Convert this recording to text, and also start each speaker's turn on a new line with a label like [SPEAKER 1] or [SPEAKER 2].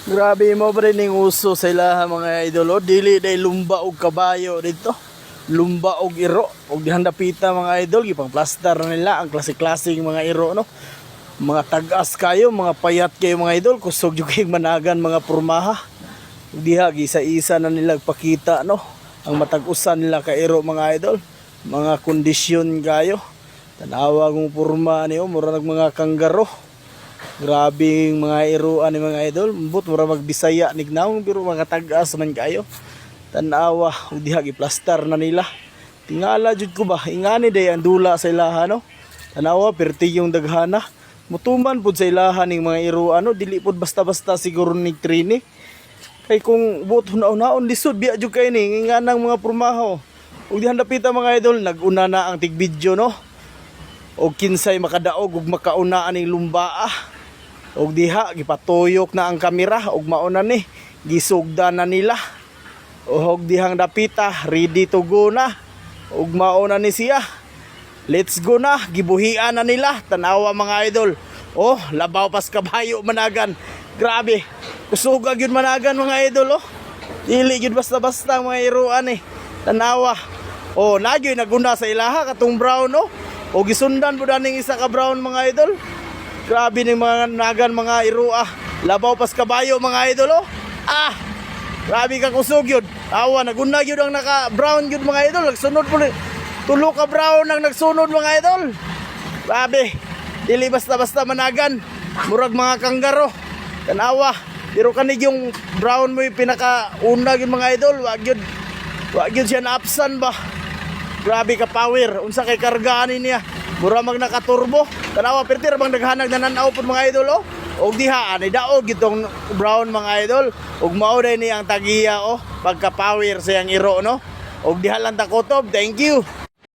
[SPEAKER 1] Grabe mo pa rin yung uso sa ilaha mga idol. O, dili day lumba og kabayo dito. Lumba og iro. Og dihandapita mga idol. Ipang plaster na nila. Ang klase-klaseng mga iro, no? Mga tagas kayo, mga payat kayo mga idol. Kusog yung kayong managan mga purmaha. Diha, isa-isa na nila pakita, no? Ang matag-usan nila ka iro mga idol. Mga kondisyon kayo. Tanawa kong purma niyo. Mura ng mga kanggaro. Grabing mga iruan ni mga idol. Mbut mura magbisaya nignaw pero mga tagas man kayo. Tanawa ug diha giplaster na nila. Tingala jud ko ba ingani day ang dula sa ilaha no. Tanawa perti yung daghana. Mutuman pud sa ilaha ning mga iruan no, dili pud basta-basta siguro ni Trini. Kay kung buot hunaon lisod biya jud kay ni nganang mga purmaho. Ug diha dapita mga idol naguna na ang tig-video no. Og kinsay makadaog ug makauna aning lumbaa. Og diha gipatuyok na ang kamera og mauna ni gisugdan na nila. Og dihang dapita ready to go na. Og mauna ni siya. Let's go na, gibuhian na nila. Tanawa mga idol. Oh, labaw pas kabayo managan. Grabe. Kusog gyud managan mga idol oh. Dili gyud basta-basta mga iruan eh. Tanawa. Oh, nagyoy naguna sa ilaha katong brown oh. O gisundan po daning isa ka brown mga idol. Grabe ng mga nagan mga irua. Labaw pas kabayo mga idol oh. Ah! Grabe ka kusog yun. Awa, naguna yun ang naka brown yun mga idol. Nagsunod po. Tulo ka brown ang nagsunod mga idol. Grabe. Dili basta-basta managan. Murag mga kanggaro. Tanawa. Pero kanig yung brown mo yung pinakauna yun mga idol. Wag yun siya na-upsan ba. Grabe ka power. Unsa kay kargaan niya. Mura mag nakaturbo. Tanawa pertir bang naghanag na nanaw pod mga idol oh. Og diha ani daog gitong brown mga idol. Og mao day ni ang tagiya oh. Pagka power sa yang iro no. Og diha lang ta kutob. Thank you.